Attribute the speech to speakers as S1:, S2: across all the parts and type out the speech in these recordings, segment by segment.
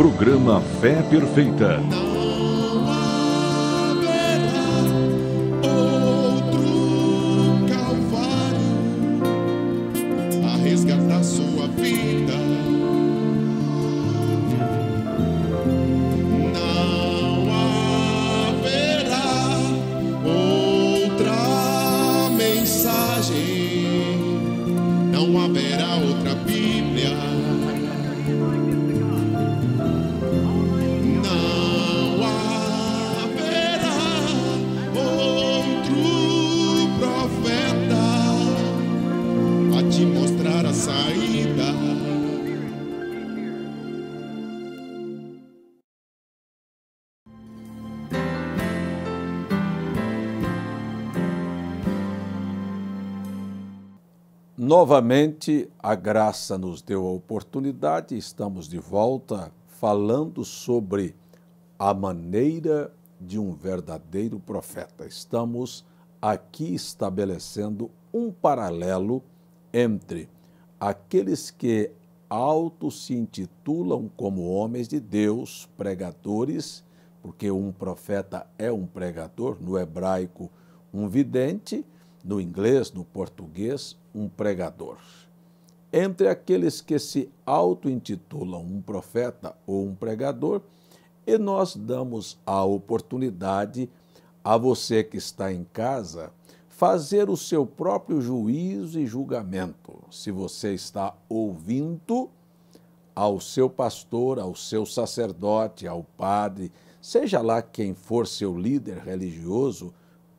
S1: Programa Fé Perfeita.
S2: Não haverá outro Calvário a resgatar sua vida. Não haverá outra mensagem, não haverá outra Bíblia. Não haverá outro profeta a te mostrar a saída.
S3: Novamente, a graça nos deu a oportunidade, estamos de volta falando sobre a maneira de um verdadeiro profeta. Estamos aqui estabelecendo um paralelo entre aqueles que se intitulam como homens de Deus, pregadores, porque um profeta é um pregador, no hebraico, um vidente, no inglês, no português, um pregador. Entre aqueles que se auto-intitulam um profeta ou um pregador, e nós damos a oportunidade a você que está em casa fazer o seu próprio juízo e julgamento. Se você está ouvindo ao seu pastor, ao seu sacerdote, ao padre, seja lá quem for seu líder religioso,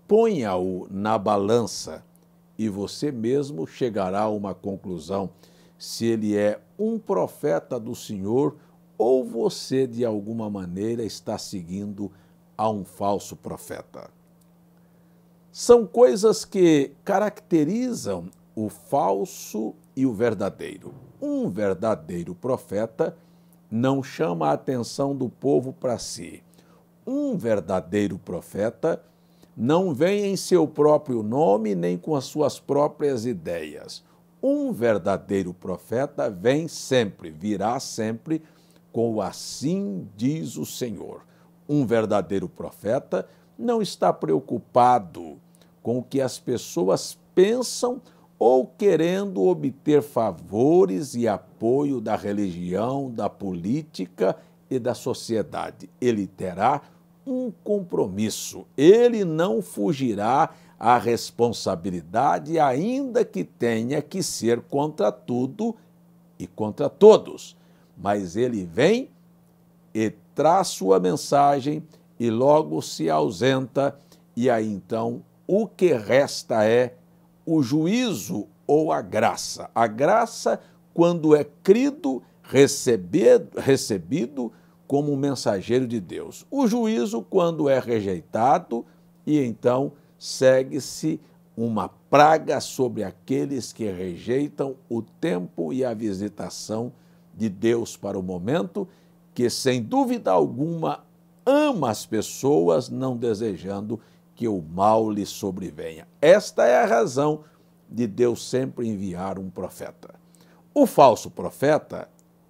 S3: ponha-o na balança e você mesmo chegará a uma conclusão se ele é um profeta do Senhor ou você, de alguma maneira, está seguindo a um falso profeta. São coisas que caracterizam o falso e o verdadeiro. Um verdadeiro profeta não chama a atenção do povo para si. Um verdadeiro profeta não vem em seu próprio nome nem com as suas próprias ideias. Um verdadeiro profeta vem sempre, virá sempre com o assim diz o Senhor. Um verdadeiro profeta não está preocupado com o que as pessoas pensam ou querendo obter favores e apoio da religião, da política e da sociedade. Ele terá um compromisso. Ele não fugirá à responsabilidade, ainda que tenha que ser contra tudo e contra todos. Mas ele vem e traz sua mensagem e logo se ausenta, e aí então o que resta é o juízo ou a graça. A graça, quando é crido, recebido como um mensageiro de Deus. O juízo, quando é rejeitado, e então segue-se uma praga sobre aqueles que rejeitam o tempo e a visitação de Deus para o momento, que sem dúvida alguma ama as pessoas, não desejando que o mal lhe sobrevenha. Esta é a razão de Deus sempre enviar um profeta. O falso profeta,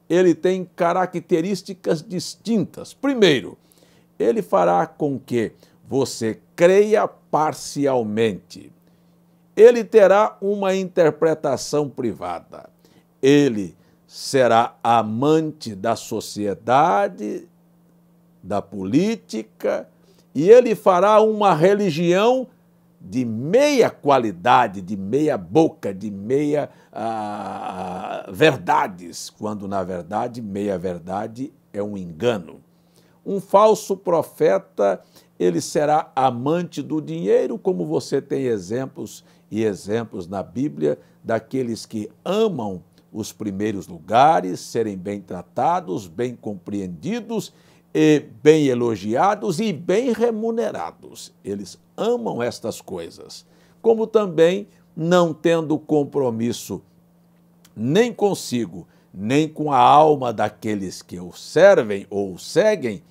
S3: ele tem características distintas. Primeiro, ele fará com que você creia parcialmente. Ele terá uma interpretação privada. Ele será amante da sociedade, da política, e ele fará uma religião de meia qualidade, de meia boca, de meia verdades, quando na verdade meia verdade é um engano. Um falso profeta, ele será amante do dinheiro, como você tem exemplos e exemplos na Bíblia daqueles que amam os primeiros lugares, serem bem tratados, bem compreendidos, e bem elogiados e bem remunerados. Eles amam estas coisas. Como também, não tendo compromisso nem consigo, nem com a alma daqueles que o servem ou o seguem,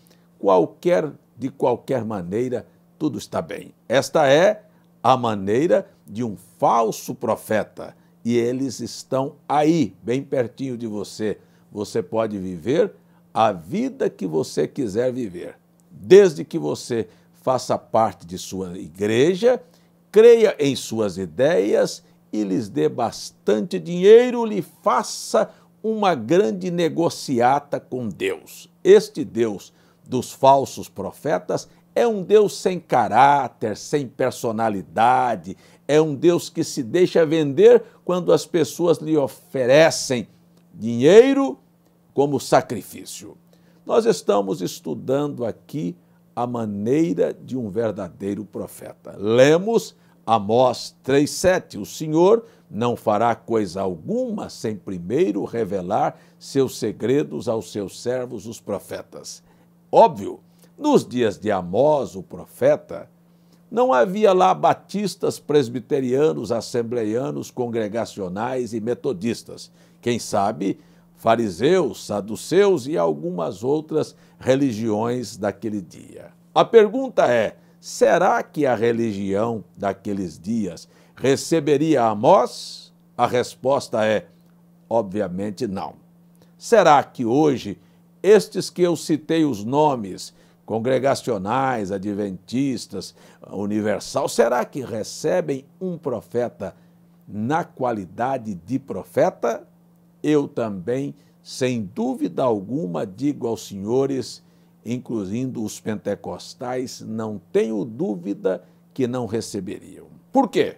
S3: de qualquer maneira, tudo está bem. Esta é a maneira de um falso profeta. E eles estão aí, bem pertinho de você. Você pode viver a vida que você quiser viver, desde que você faça parte de sua igreja, creia em suas ideias e lhes dê bastante dinheiro, lhe faça uma grande negociata com Deus. Este Deus dos falsos profetas é um Deus sem caráter, sem personalidade, é um Deus que se deixa vender quando as pessoas lhe oferecem dinheiro como sacrifício. Nós estamos estudando aqui a maneira de um verdadeiro profeta. Lemos Amós 3,7. O Senhor não fará coisa alguma sem primeiro revelar seus segredos aos seus servos, os profetas. Óbvio, nos dias de Amós, o profeta, não havia lá batistas, presbiterianos, assembleianos, congregacionais e metodistas. Quem sabe, fariseus, saduceus e algumas outras religiões daquele dia. A pergunta é, será que a religião daqueles dias receberia Amós? A resposta é, obviamente, não. Será que hoje, estes que eu citei os nomes, congregacionais, adventistas, universal, será que recebem um profeta na qualidade de profeta? Eu também, sem dúvida alguma, digo aos senhores, incluindo os pentecostais, não tenho dúvida que não receberiam. Por quê?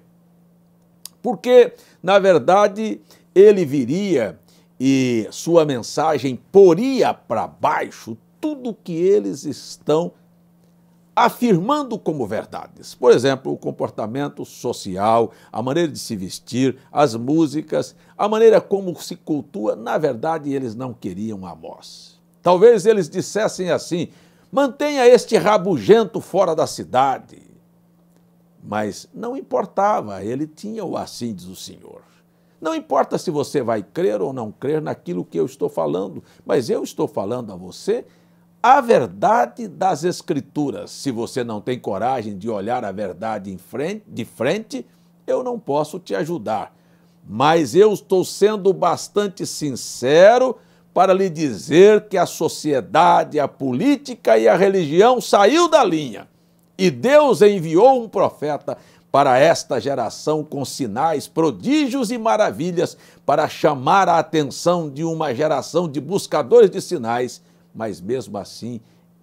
S3: Porque, na verdade, ele viria e sua mensagem poria para baixo tudo que eles estão afirmando como verdades. Por exemplo, o comportamento social, a maneira de se vestir, as músicas, a maneira como se cultua. Na verdade, eles não queriam Amós. Talvez eles dissessem assim, mantenha este rabugento fora da cidade. Mas não importava, ele tinha o assim diz o Senhor. Não importa se você vai crer ou não crer naquilo que eu estou falando, mas eu estou falando a você a verdade das Escrituras. Se você não tem coragem de olhar a verdade de frente, eu não posso te ajudar. Mas eu estou sendo bastante sincero para lhe dizer que a sociedade, a política e a religião saiu da linha. E Deus enviou um profeta para esta geração com sinais, prodígios e maravilhas para chamar a atenção de uma geração de buscadores de sinais, mas mesmo assim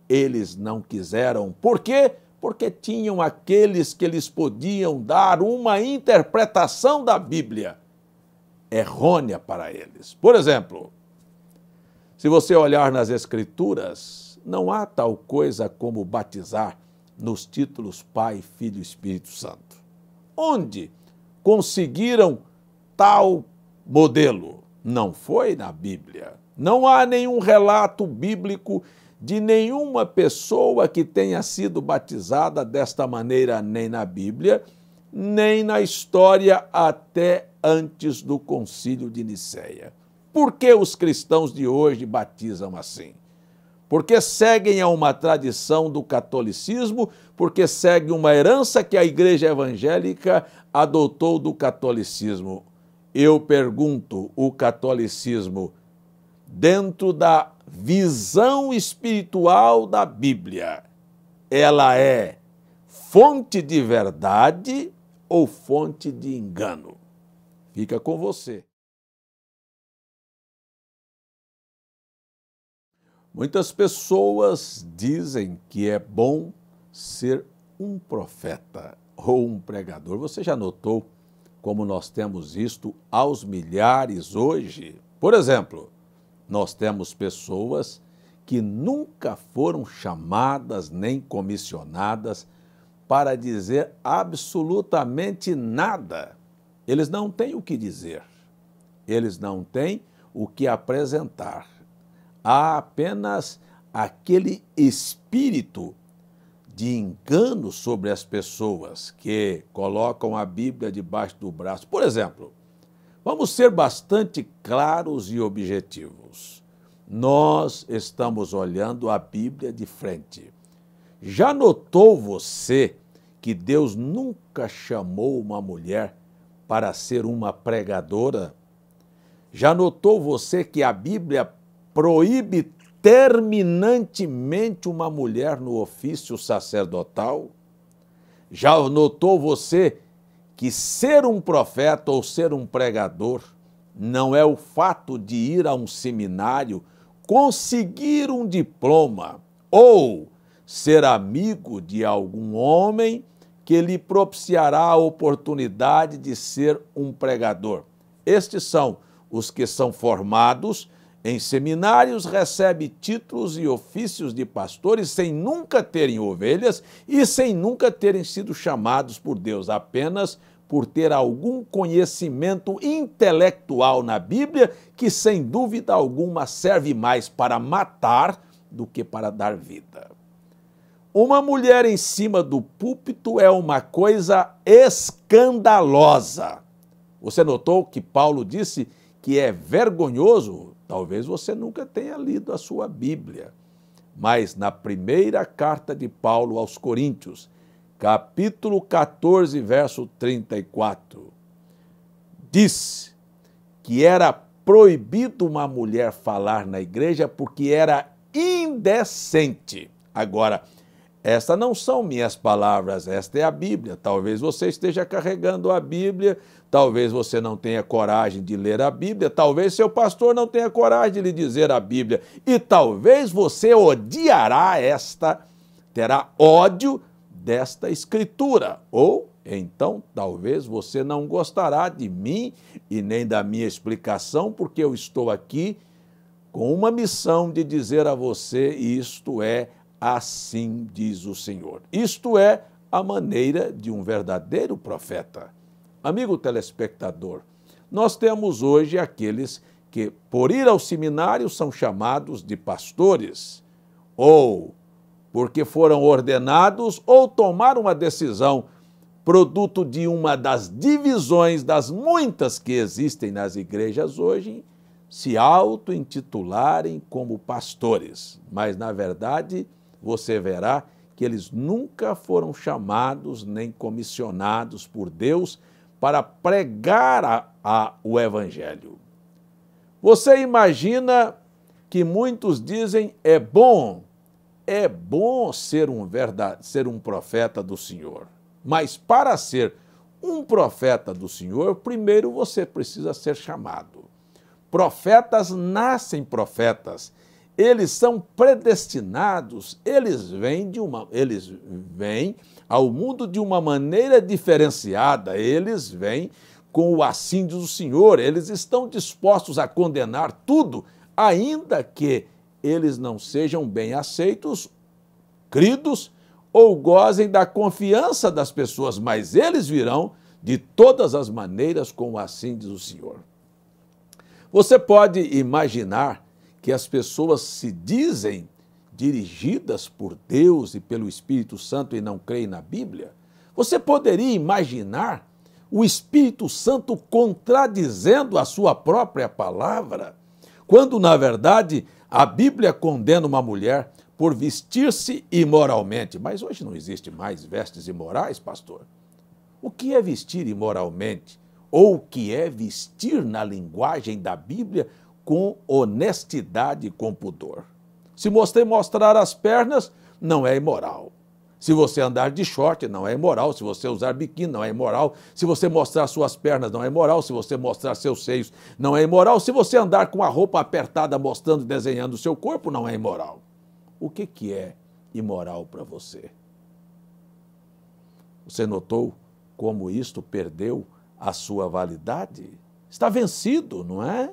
S3: eles não quiseram. Por quê? Porque tinham aqueles que lhes podiam dar uma interpretação da Bíblia errônea para eles. Por exemplo, se você olhar nas Escrituras, não há tal coisa como batizar nos títulos Pai, Filho e Espírito Santo. Onde conseguiram tal modelo? Não foi na Bíblia. Não há nenhum relato bíblico de nenhuma pessoa que tenha sido batizada desta maneira, nem na Bíblia, nem na história até antes do Concílio de Nicéia. Por que os cristãos de hoje batizam assim? Porque seguem a uma tradição do catolicismo, porque seguem uma herança que a Igreja Evangélica adotou do catolicismo. Eu pergunto, o catolicismo, dentro da visão espiritual da Bíblia, ela é fonte de verdade ou fonte de engano? Fica com você. Muitas pessoas dizem que é bom ser um profeta ou um pregador. Você já notou como nós temos isto aos milhares hoje? Por exemplo, nós temos pessoas que nunca foram chamadas nem comissionadas para dizer absolutamente nada. Eles não têm o que dizer, eles não têm o que apresentar. Há apenas aquele espírito de engano sobre as pessoas que colocam a Bíblia debaixo do braço. Por exemplo, vamos ser bastante claros e objetivos. Nós estamos olhando a Bíblia de frente. Já notou você que Deus nunca chamou uma mulher para ser uma pregadora? Já notou você que a Bíblia proíbe determinantemente uma mulher no ofício sacerdotal? Já notou você que ser um profeta ou ser um pregador não é o fato de ir a um seminário, conseguir um diploma ou ser amigo de algum homem que lhe propiciará a oportunidade de ser um pregador. Estes são os que são formados em seminários, recebem títulos e ofícios de pastores sem nunca terem ovelhas e sem nunca terem sido chamados por Deus, apenas por ter algum conhecimento intelectual na Bíblia que, sem dúvida alguma, serve mais para matar do que para dar vida. Uma mulher em cima do púlpito é uma coisa escandalosa. Você notou que Paulo disse que é vergonhoso? Talvez você nunca tenha lido a sua Bíblia, mas na primeira carta de Paulo aos Coríntios, capítulo 14, verso 34, diz que era proibido uma mulher falar na igreja porque era indecente. Agora, essas não são minhas palavras, esta é a Bíblia. Talvez você esteja carregando a Bíblia, talvez você não tenha coragem de ler a Bíblia, talvez seu pastor não tenha coragem de lhe dizer a Bíblia, e talvez você terá ódio desta escritura, ou então talvez você não gostará de mim e nem da minha explicação, porque eu estou aqui com uma missão de dizer a você: isto é assim diz o Senhor. Isto é a maneira de um verdadeiro profeta. Amigo telespectador, nós temos hoje aqueles que, por ir ao seminário, são chamados de pastores, ou porque foram ordenados, ou tomaram uma decisão produto de uma das divisões das muitas que existem nas igrejas hoje, se auto-intitularem como pastores. Mas, na verdade, você verá que eles nunca foram chamados nem comissionados por Deus para pregar o Evangelho. Você imagina que muitos dizem: é bom ser um profeta do Senhor. Mas para ser um profeta do Senhor, primeiro você precisa ser chamado. Profetas nascem profetas. Eles são predestinados, eles vêm ao mundo de uma maneira diferenciada, eles vêm com o assim diz o Senhor, eles estão dispostos a condenar tudo, ainda que eles não sejam bem aceitos, cridos ou gozem da confiança das pessoas, mas eles virão de todas as maneiras com o assim diz o Senhor. Você pode imaginar que as pessoas se dizem dirigidas por Deus e pelo Espírito Santo e não creem na Bíblia? Você poderia imaginar o Espírito Santo contradizendo a sua própria palavra, quando, na verdade, a Bíblia condena uma mulher por vestir-se imoralmente? Mas hoje não existe mais vestes imorais, pastor. O que é vestir imoralmente? Ou o que é vestir, na linguagem da Bíblia, com honestidade e com pudor? Se você mostrar as pernas, não é imoral. Se você andar de short, não é imoral. Se você usar biquíni, não é imoral. Se você mostrar suas pernas, não é imoral. Se você mostrar seus seios, não é imoral. Se você andar com a roupa apertada, mostrando, desenhando o seu corpo, não é imoral. O que é imoral para você? Você notou como isto perdeu a sua validade? Está vencido, não é?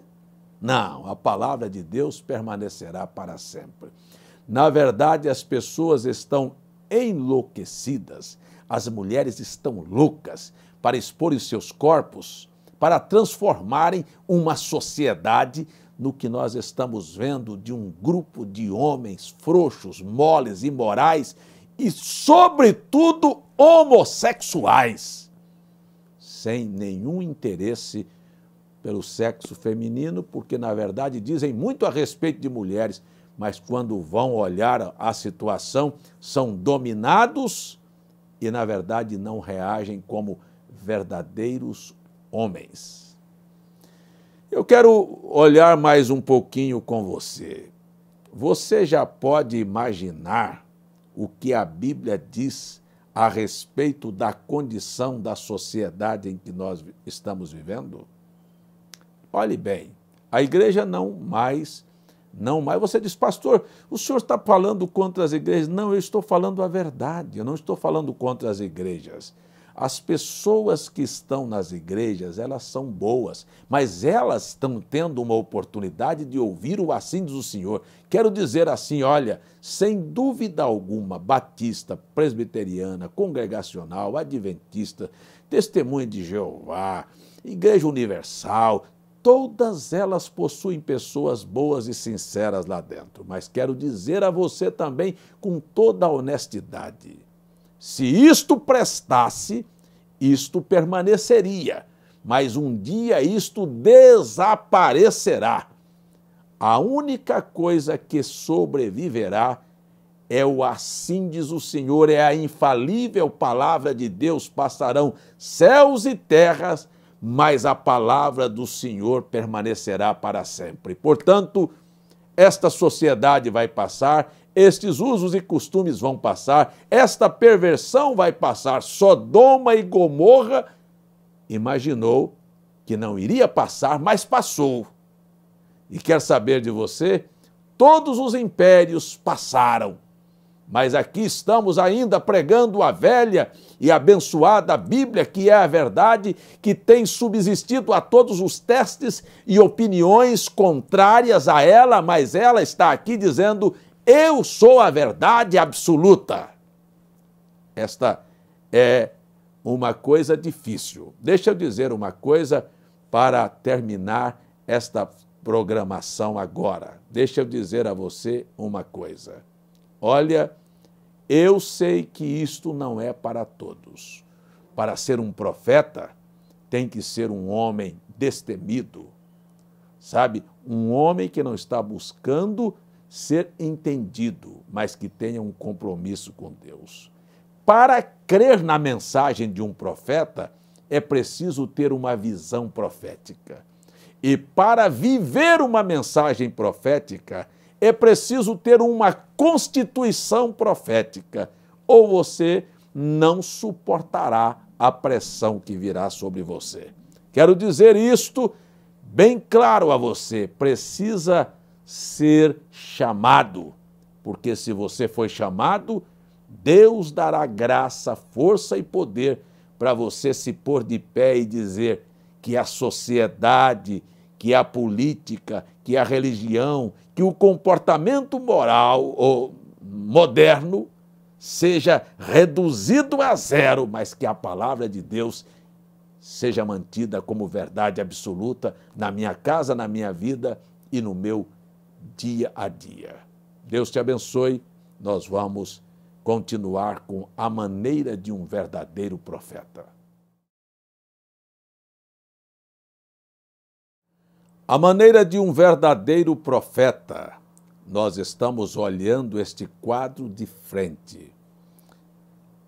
S3: Não, a palavra de Deus permanecerá para sempre. Na verdade, as pessoas estão enlouquecidas, as mulheres estão loucas para expor os seus corpos, para transformarem uma sociedade no que nós estamos vendo de um grupo de homens frouxos, moles, imorais e, sobretudo, homossexuais, sem nenhum interesse pelo sexo feminino, porque, na verdade, dizem muito a respeito de mulheres, mas quando vão olhar a situação, são dominados e, na verdade, não reagem como verdadeiros homens. Eu quero olhar mais um pouquinho com você. Você já pode imaginar o que a Bíblia diz a respeito da condição da sociedade em que nós estamos vivendo? Olhe bem, a igreja não mais. Você diz, pastor, o senhor está falando contra as igrejas? Não, eu estou falando a verdade, eu não estou falando contra as igrejas. As pessoas que estão nas igrejas, elas são boas, mas elas estão tendo uma oportunidade de ouvir o assim diz o Senhor. Quero dizer assim, olha, sem dúvida alguma, batista, presbiteriana, congregacional, adventista, testemunha de Jeová, Igreja Universal, todas elas possuem pessoas boas e sinceras lá dentro. Mas quero dizer a você também, com toda a honestidade, se isto prestasse, isto permaneceria, mas um dia isto desaparecerá. A única coisa que sobreviverá é o assim diz o Senhor, é a infalível palavra de Deus. Passarão céus e terras, mas a palavra do Senhor permanecerá para sempre. Portanto, esta sociedade vai passar, estes usos e costumes vão passar, esta perversão vai passar. Sodoma e Gomorra imaginou que não iria passar, mas passou. E quer saber de você? Todos os impérios passaram, mas aqui estamos ainda pregando a velha e abençoada Bíblia, que é a verdade, que tem subsistido a todos os testes e opiniões contrárias a ela, mas ela está aqui dizendo, eu sou a verdade absoluta. Esta é uma coisa difícil. Deixa eu dizer uma coisa para terminar esta programação agora. Deixa eu dizer a você uma coisa. Olha, eu sei que isto não é para todos. Para ser um profeta, tem que ser um homem destemido, sabe? Um homem que não está buscando ser entendido, mas que tenha um compromisso com Deus. Para crer na mensagem de um profeta, é preciso ter uma visão profética. E para viver uma mensagem profética, é preciso ter uma constituição profética, ou você não suportará a pressão que virá sobre você. Quero dizer isto bem claro a você, precisa ser chamado, porque se você foi chamado, Deus dará graça, força e poder para você se pôr de pé e dizer que a sociedade, que a política, que a religião, que o comportamento moral ou moderno seja reduzido a zero, mas que a palavra de Deus seja mantida como verdade absoluta na minha casa, na minha vida e no meu dia a dia. Deus te abençoe. Nós vamos continuar com a maneira de um verdadeiro profeta. A maneira de um verdadeiro profeta. Nós estamos olhando este quadro de frente.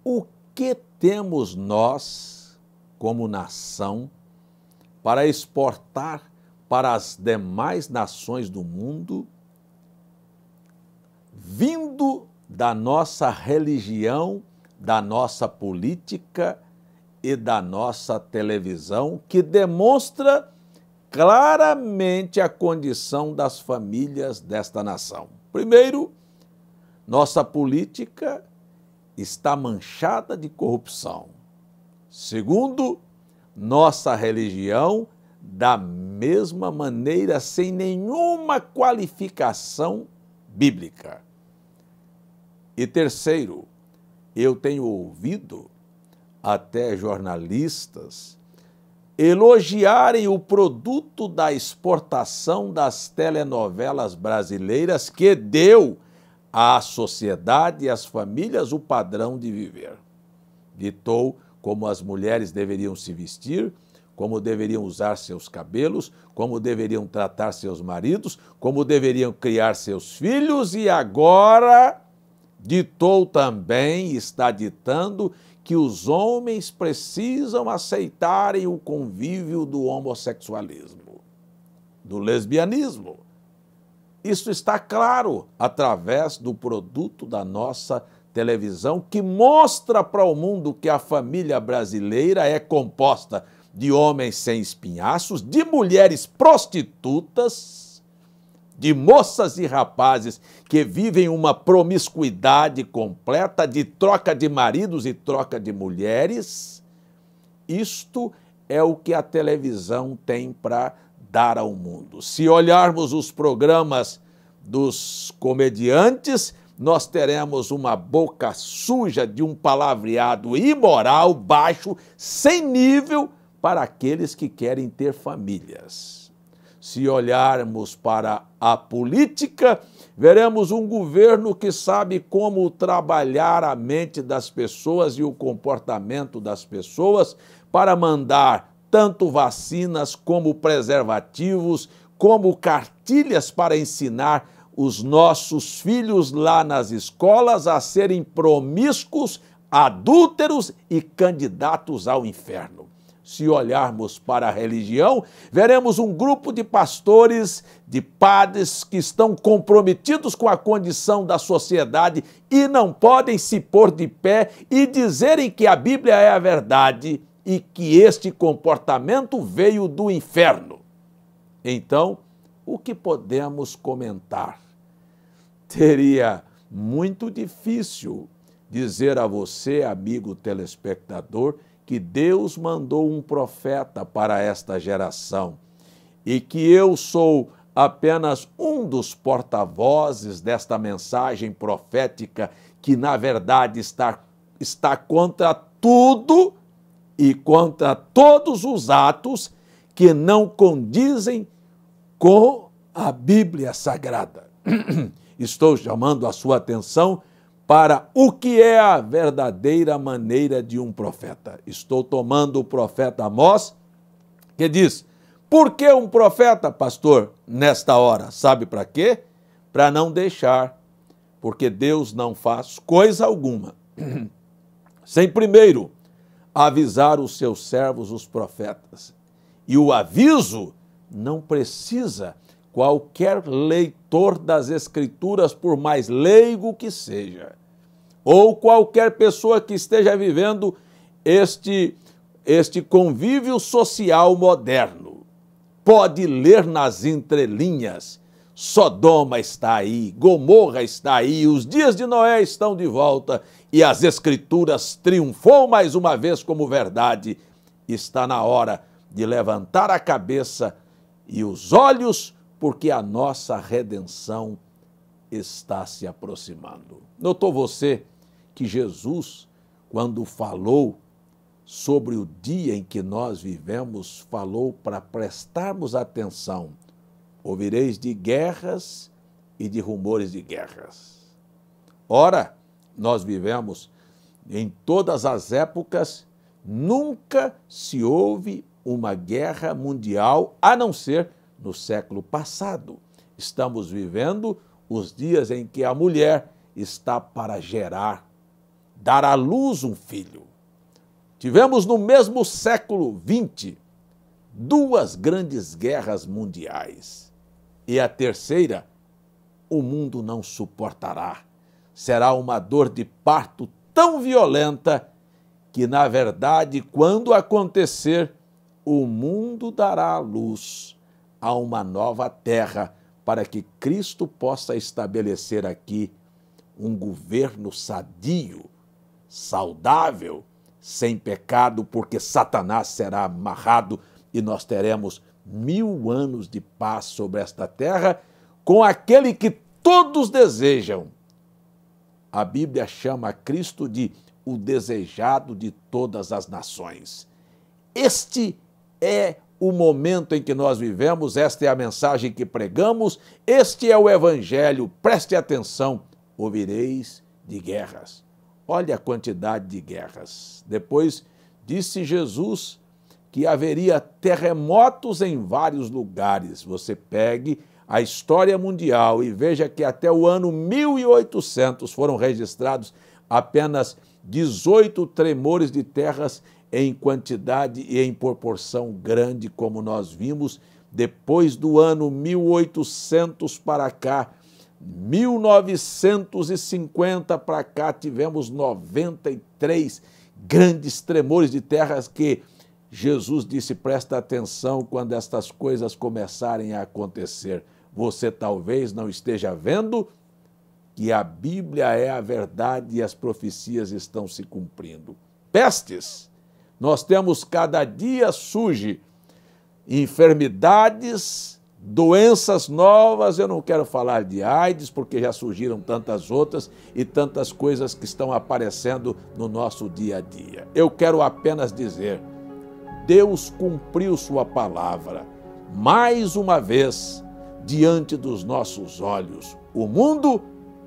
S3: O que temos nós, como nação, para exportar para as demais nações do mundo, vindo da nossa religião, da nossa política e da nossa televisão, que demonstra claramente a condição das famílias desta nação? Primeiro, nossa política está manchada de corrupção. Segundo, nossa religião, da mesma maneira, sem nenhuma qualificação bíblica. E terceiro, eu tenho ouvido até jornalistas elogiarem o produto da exportação das telenovelas brasileiras que deu à sociedade e às famílias o padrão de viver. Ditou como as mulheres deveriam se vestir, como deveriam usar seus cabelos, como deveriam tratar seus maridos, como deveriam criar seus filhos e agora ditou também, está ditando, que os homens precisam aceitarem o convívio do homossexualismo, do lesbianismo. Isso está claro através do produto da nossa televisão, que mostra para o mundo que a família brasileira é composta de homens sem espinhaços, de mulheres prostitutas, de moças e rapazes que vivem uma promiscuidade completa, de troca de maridos e troca de mulheres. Isto é o que a televisão tem para dar ao mundo. Se olharmos os programas dos comediantes, nós teremos uma boca suja de um palavreado imoral, baixo, sem nível para aqueles que querem ter famílias. Se olharmos para a política, veremos um governo que sabe como trabalhar a mente das pessoas e o comportamento das pessoas para mandar tanto vacinas como preservativos, como cartilhas para ensinar os nossos filhos lá nas escolas a serem promíscuos, adúlteros e candidatos ao inferno. Se olharmos para a religião, veremos um grupo de pastores, de padres que estão comprometidos com a condição da sociedade e não podem se pôr de pé e dizerem que a Bíblia é a verdade e que este comportamento veio do inferno. Então, o que podemos comentar? Seria muito difícil dizer a você, amigo telespectador, que Deus mandou um profeta para esta geração e que eu sou apenas um dos porta-vozes desta mensagem profética que, na verdade, está contra tudo e contra todos os atos que não condizem com a Bíblia Sagrada. Estou chamando a sua atenção para o que é a verdadeira maneira de um profeta. Estou tomando o profeta Amós, que diz: por que um profeta, pastor, nesta hora? Sabe para quê? Para não deixar, porque Deus não faz coisa alguma sem primeiro avisar os seus servos, os profetas. E o aviso não precisa qualquer leitor das Escrituras, por mais leigo que seja, ou qualquer pessoa que esteja vivendo este convívio social moderno, pode ler nas entrelinhas: Sodoma está aí, Gomorra está aí, os dias de Noé estão de volta e as Escrituras triunfou mais uma vez como verdade. Está na hora de levantar a cabeça e os olhos, porque a nossa redenção está se aproximando. Notou você que Jesus, quando falou sobre o dia em que nós vivemos, falou para prestarmos atenção: ouvireis de guerras e de rumores de guerras. Ora, nós vivemos em todas as épocas, nunca se houve uma guerra mundial, a não ser no século passado. Estamos vivendo os dias em que a mulher está para gerar, dar à luz um filho. Tivemos no mesmo século XX 2 grandes guerras mundiais. E a terceira, o mundo não suportará. Será uma dor de parto tão violenta que, na verdade, quando acontecer, o mundo dará à luz a uma nova terra para que Cristo possa estabelecer aqui um governo sadio, saudável, sem pecado, porque Satanás será amarrado e nós teremos 1000 anos de paz sobre esta terra com aquele que todos desejam. A Bíblia chama Cristo de o desejado de todas as nações. Este é o momento em que nós vivemos, esta é a mensagem que pregamos, este é o Evangelho, preste atenção: ouvireis de guerras. Olha a quantidade de guerras. Depois disse Jesus que haveria terremotos em vários lugares. Você pegue a história mundial e veja que até o ano 1800 foram registrados apenas 18 tremores de terras em quantidade e em proporção grande, como nós vimos Depois do ano 1800 para cá, 1950 para cá, tivemos 93 grandes tremores de terras que Jesus disse, presta atenção quando estas coisas começarem a acontecer. Você talvez não esteja vendo que a Bíblia é a verdade e as profecias estão se cumprindo. Pestes, nós temos cada dia surge enfermidades, doenças novas, eu não quero falar de AIDS, porque já surgiram tantas outras e tantas coisas que estão aparecendo no nosso dia a dia. Eu quero apenas dizer, Deus cumpriu sua palavra, mais uma vez, diante dos nossos olhos. O mundo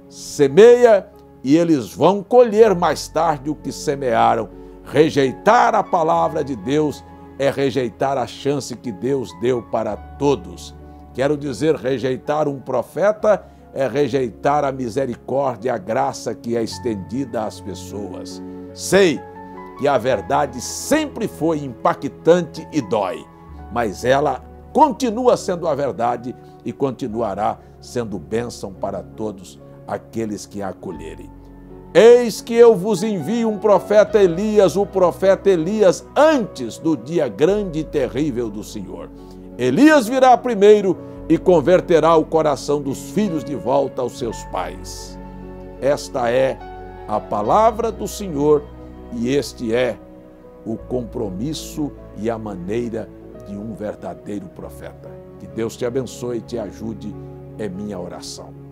S3: semeia e eles vão colher mais tarde o que semearam. Rejeitar a palavra de Deus é rejeitar a chance que Deus deu para todos. Quero dizer, rejeitar um profeta é rejeitar a misericórdia, a graça que é estendida às pessoas. Sei que a verdade sempre foi impactante e dói, mas ela continua sendo a verdade e continuará sendo bênção para todos aqueles que a acolherem. Eis que eu vos envio um profeta Elias, o profeta Elias, antes do dia grande e terrível do Senhor. Elias virá primeiro e converterá o coração dos filhos de volta aos seus pais. Esta é a palavra do Senhor e este é o compromisso e a maneira de um verdadeiro profeta. Que Deus te abençoe e te ajude, é minha oração.